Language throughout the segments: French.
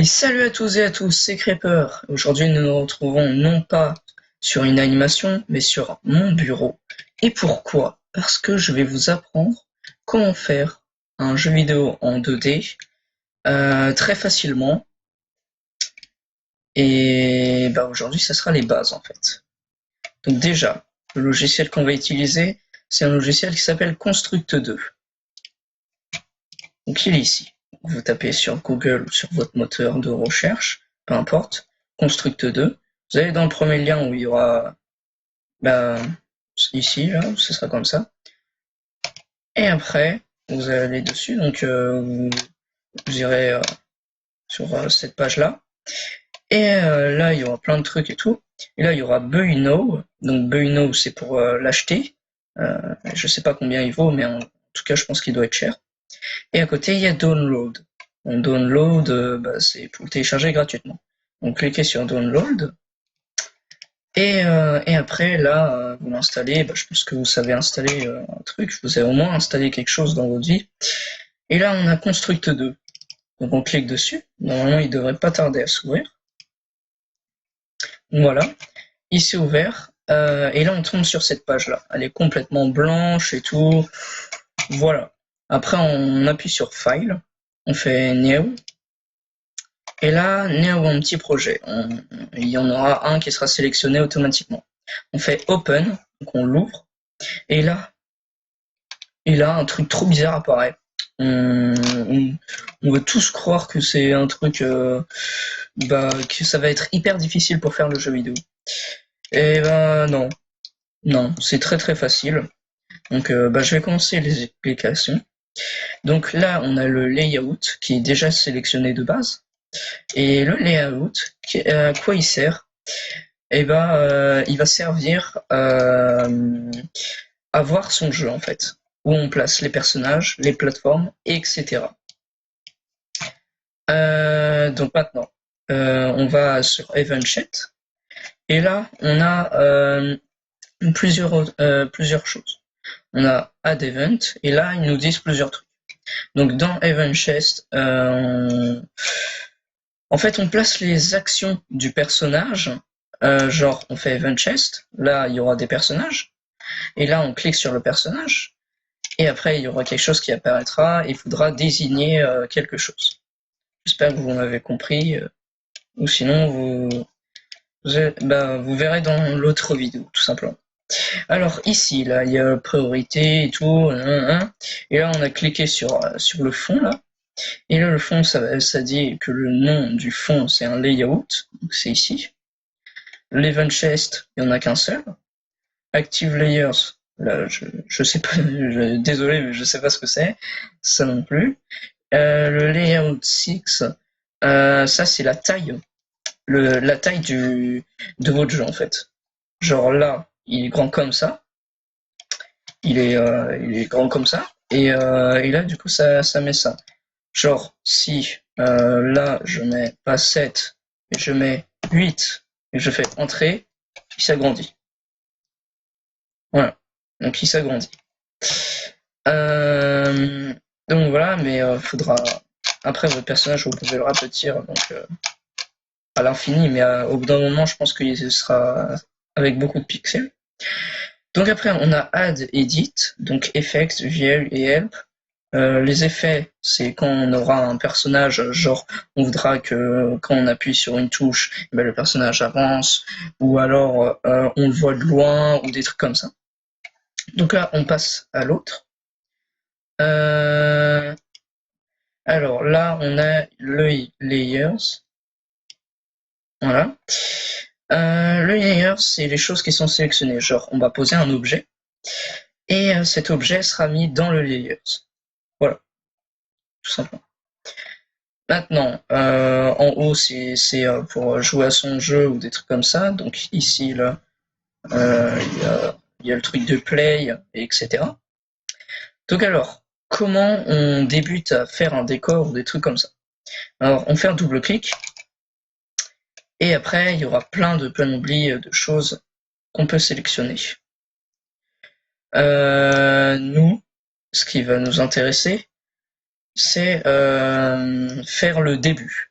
Et salut à tous et à tous, c'est Creeper. Aujourd'hui, nous nous retrouvons non pas sur une animation, mais sur mon bureau. Et pourquoi? Parce que je vais vous apprendre comment faire un jeu vidéo en 2D très facilement. Et bah aujourd'hui, ça sera les bases en fait. Donc déjà, le logiciel qu'on va utiliser, c'est un logiciel qui s'appelle Construct 2. Donc il est ici. Vous tapez sur Google ou sur votre moteur de recherche, peu importe, Construct 2. Vous allez dans le premier lien où il y aura bah, ici, là, ce sera comme ça. Et après, vous allez dessus, donc vous irez sur cette page-là. Et là, il y aura plein de trucs et tout. Et là, il y aura Buy Now. Donc Buy Now, c'est pour l'acheter. Je sais pas combien il vaut, mais en tout cas, je pense qu'il doit être cher. Et à côté, il y a Download. Donc, Download, c'est pour le télécharger gratuitement. Donc cliquez sur Download. Et après, là, vous l'installez. Je pense que vous savez installer un truc. Vous avez au moins installé quelque chose dans votre vie. Et là, on a Construct 2. Donc on clique dessus. Normalement, il devrait pas tarder à s'ouvrir. Voilà. Il s'est ouvert. Et là, on tombe sur cette page-là. Elle est complètement blanche et tout. Voilà. Après, on appuie sur File. On fait New. Et là, New un petit projet. Il y en aura un qui sera sélectionné automatiquement. On fait Open. Donc on l'ouvre. Et là, un truc trop bizarre apparaît. On, on veut tous croire que c'est un truc, que ça va être hyper difficile pour faire le jeu vidéo. Et non, non, c'est très très facile. Donc je vais commencer les explications. Donc là, on a le layout qui est déjà sélectionné de base. Et le layout, à quoi il sert? Il va servir à voir son jeu en fait, où on place les personnages, les plateformes, etc. Donc maintenant, on va sur Event Chat et là on a plusieurs choses. On a Add Event et là ils nous disent plusieurs trucs. Donc dans Event Chest, en fait on place les actions du personnage. Genre on fait Event Chest, là il y aura des personnages et là on clique sur le personnage. Et après, il y aura quelque chose qui apparaîtra et il faudra désigner quelque chose. J'espère que vous m'avez compris, ou sinon vous verrez dans l'autre vidéo, tout simplement. Alors ici, là, il y a priorité et tout, et là on a cliqué sur le fond là, et là le fond ça dit que le nom du fond c'est un layout, donc c'est ici. L'event chest, il n'y en a qu'un seul. Active layers, là je sais pas, désolé mais je sais pas ce que c'est, ça non plus. Le layout 6, ça c'est la taille, la taille de votre jeu en fait. Genre là, il est grand comme ça, il est grand comme ça, et là du coup ça met ça. Genre si là je mets pas 7, et je mets 8, et je fais entrer, il s'agrandit. Voilà, donc il s'agrandit. Donc voilà, mais faudra... Après, votre personnage, vous pouvez le rapetir donc, à l'infini, mais au bout d'un moment, je pense qu'il sera avec beaucoup de pixels. Donc après, on a Add, Edit, donc Effects, VL et Help. Les effets, c'est quand on aura un personnage, genre on voudra que quand on appuie sur une touche, le personnage avance, ou alors on le voit de loin, ou des trucs comme ça. Donc là, on passe à l'autre. Alors là, on a le layers. Voilà. Le layer, c'est les choses qui sont sélectionnées. Genre, on va poser un objet et cet objet sera mis dans le layers. Voilà, tout simplement. Maintenant, en haut, c'est pour jouer à son jeu ou des trucs comme ça. Donc ici, là, il y a le truc de play, etc. Donc alors, comment on débute à faire un décor ou des trucs comme ça? Alors, on fait un double-clic. Et après, il y aura plein de panoplies de choses qu'on peut sélectionner. Nous, ce qui va nous intéresser, c'est faire le début.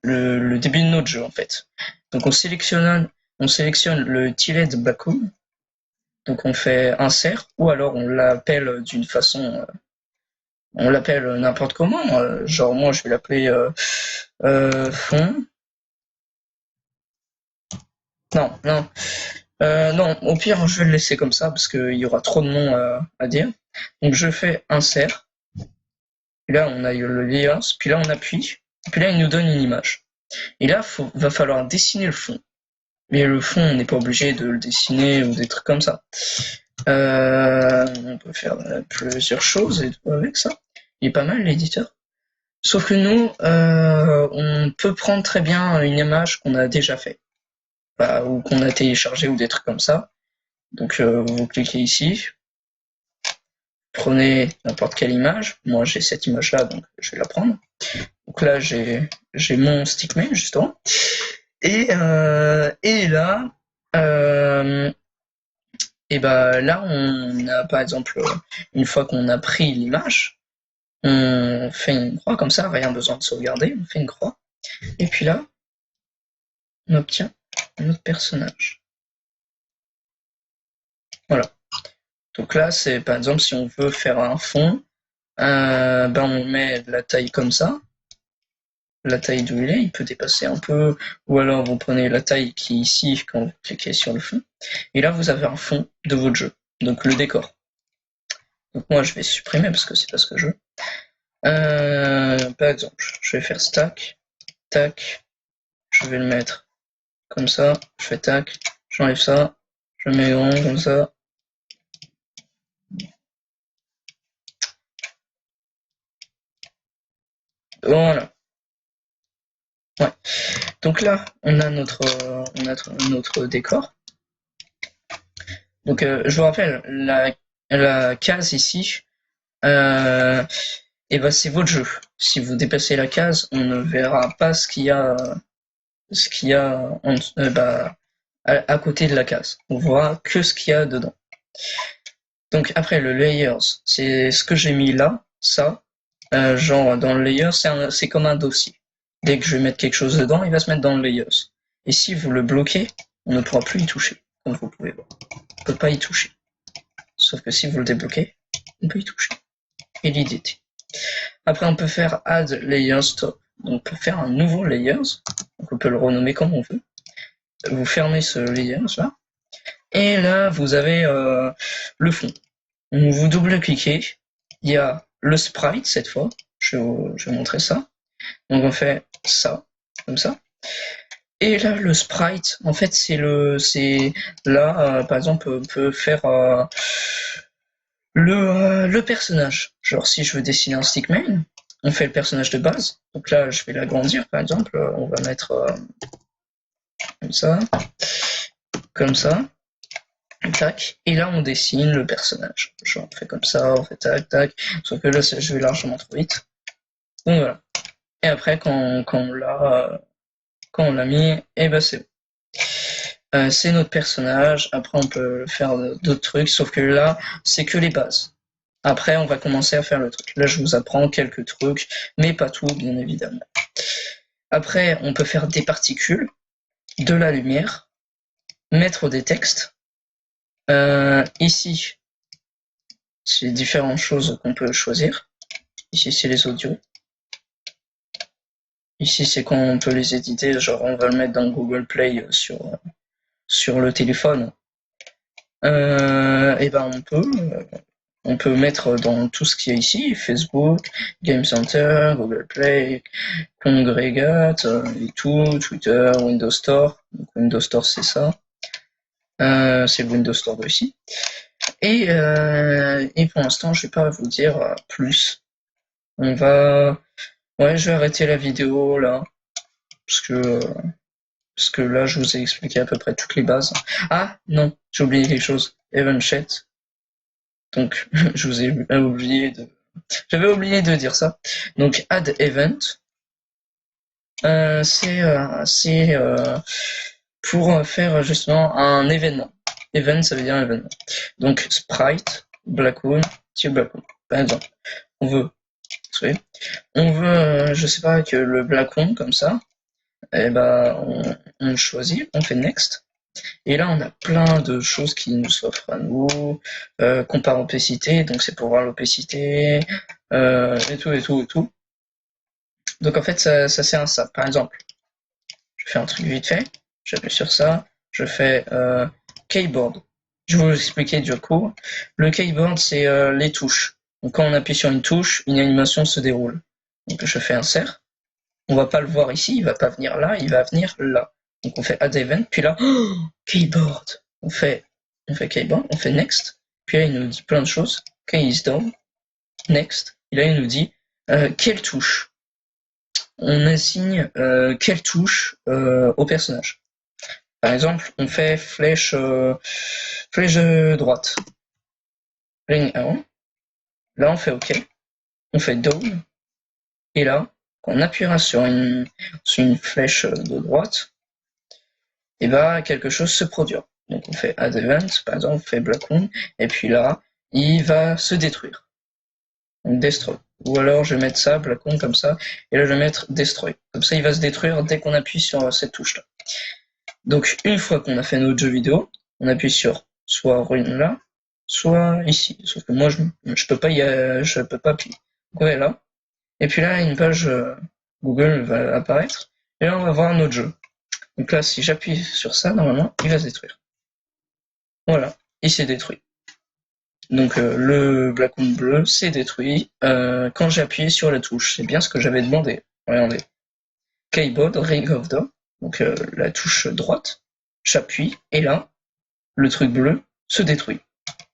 le début de notre jeu en fait. Donc on sélectionne le tilet Blackwood. Donc on fait insert ou alors on l'appelle d'une façon, on l'appelle n'importe comment. Genre moi je vais l'appeler fond. Non, non. Non, au pire, je vais le laisser comme ça parce qu'il y aura trop de noms à dire. Donc je fais insert. Et là, on a le layers. Puis là, on appuie. Puis là, il nous donne une image. Et là, va falloir dessiner le fond. Mais le fond, on n'est pas obligé de le dessiner ou des trucs comme ça. On peut faire plusieurs choses et tout avec ça. Il est pas mal l'éditeur. Sauf que nous, on peut prendre très bien une image qu'on a déjà fait. Ou qu'on a téléchargé ou des trucs comme ça. Donc vous cliquez ici, prenez n'importe quelle image. Moi j'ai cette image là, donc je vais la prendre. Donc là j'ai mon stickman justement. Et là, là on a par exemple, une fois qu'on a pris l'image, on fait une croix comme ça, rien besoin de sauvegarder, on fait une croix. Et puis là, on obtient notre personnage. Voilà. Donc là, c'est par exemple si on veut faire un fond, on met la taille comme ça. La taille d'où il peut dépasser un peu, ou alors vous prenez la taille qui est ici quand vous cliquez sur le fond. Et là, vous avez un fond de votre jeu, donc le décor. Donc moi, je vais supprimer parce que c'est pas ce que je veux. Par exemple, je vais faire stack, tac, je vais le mettre comme ça, je fais tac, j'enlève ça, je mets grand comme ça. Voilà. Ouais. Donc là, on a notre décor. Donc je vous rappelle, la case ici, c'est votre jeu. Si vous dépassez la case, on ne verra pas ce qu'il y a à côté de la case. On voit que ce qu'il y a dedans. Donc après le layers, c'est ce que j'ai mis là, ça. Genre dans le layer, c'est comme un dossier. Dès que je vais mettre quelque chose dedans, il va se mettre dans le layers. Et si vous le bloquez, on ne pourra plus y toucher, comme vous pouvez voir. On ne peut pas y toucher. Sauf que si vous le débloquez, on peut y toucher. Et l'idée. Après, on peut faire add layers top. Donc pour faire un nouveau layers, donc on peut le renommer comme on veut. Vous fermez ce layers là. Et là, vous avez le fond. Vous double-cliquez. Il y a le sprite cette fois. Je vais montrer ça. Donc on fait ça, comme ça. Et là, le sprite, en fait, c'est là, par exemple, on peut faire le personnage. Genre, si je veux dessiner un stickman, on fait le personnage de base. Donc là, je vais l'agrandir, par exemple. On va mettre comme ça, tac. Et là, on dessine le personnage. Genre, on fait comme ça, on fait tac, tac. Sauf que là, je vais largement trop vite. Donc voilà. Et après, quand on l'a mis, et ben c'est bon. C'est notre personnage. Après, on peut faire d'autres trucs, sauf que là, c'est que les bases. Après, on va commencer à faire le truc. Là, je vous apprends quelques trucs, mais pas tout, bien évidemment. Après, on peut faire des particules, de la lumière, mettre des textes. Ici, c'est différentes choses qu'on peut choisir. Ici, c'est les audios. Ici, c'est quand on peut les éditer. Genre, on va le mettre dans Google Play sur le téléphone. Et ben, on peut mettre dans tout ce qu'il y a ici, Facebook, Game Center, Google Play, Congregate, et tout, Twitter, Windows Store. Donc, Windows Store, c'est ça. C'est le Windows Store de ici. Et pour l'instant, je vais pas vous dire plus. Ouais, je vais arrêter la vidéo là, parce que là, je vous ai expliqué à peu près toutes les bases. Ah non, j'ai oublié quelque chose. Event Chat. Donc, je vous ai j'avais oublié de dire ça. Donc, add event, c'est pour faire justement un événement. Event, ça veut dire événement. Donc, sprite, Blackwood, Teal Blackwood. Par exemple, on veut, je sais pas, que le Blackwood, comme ça, et ben on choisit, on fait next. Et là, on a plein de choses qui nous s'offrent à nous. Compare opacité, donc c'est pour voir l'opacité, et tout, et tout, et tout. Donc en fait, ça sert à ça. Par exemple, je fais un truc vite fait, j'appuie sur ça, je fais keyboard. Je vais vous expliquer du coup. Le keyboard, c'est les touches. Donc quand on appuie sur une touche, une animation se déroule. Donc je fais insert. On va pas le voir ici, il va pas venir là, il va venir là. Donc on fait add event, puis là, keyboard. On fait keyboard, on fait next. Puis là, il nous dit plein de choses. Key is down, next. Et là, il nous dit quelle touche. On assigne quelle touche au personnage. Par exemple, on fait flèche droite. Ring arrow. Là, on fait OK. On fait down. Et là, quand on appuiera sur une flèche de droite, et bah quelque chose se produira. Donc on fait add event, par exemple, on fait blackwound, et puis là, il va se détruire. Donc destroy. Ou alors je vais mettre ça, blackwound comme ça, et là je vais mettre destroy. Comme ça, il va se détruire dès qu'on appuie sur cette touche-là. Donc une fois qu'on a fait notre jeu vidéo, on appuie sur soit rune là, soit ici. Sauf que moi je peux pas appuyer. Donc ouais là. Et puis là une page Google va apparaître. Et là on va voir notre jeu. Donc là si j'appuie sur ça, normalement il va se détruire. Voilà, il s'est détruit. Donc le blackwound bleu s'est détruit quand j'ai appuyé sur la touche. C'est bien ce que j'avais demandé. Regardez. Keyboard, ring of door. Donc la touche droite. J'appuie et là, le truc bleu se détruit.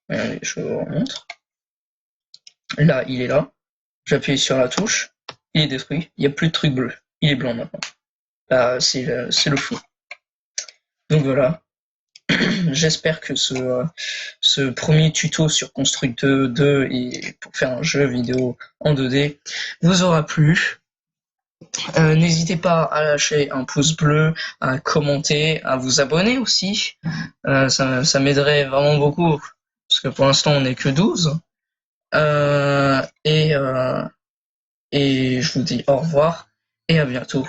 Regardez, je vous remontre. Là, il est là. J'appuie sur la touche. Il est détruit. Il n'y a plus de truc bleu. Il est blanc maintenant. Là, c'est le fou. Donc voilà. J'espère que ce premier tuto sur Construct 2 et pour faire un jeu vidéo en 2D vous aura plu. N'hésitez pas à lâcher un pouce bleu, à commenter, à vous abonner aussi. Ça m'aiderait vraiment beaucoup parce que pour l'instant on n'est que 12. Et je vous dis au revoir et à bientôt.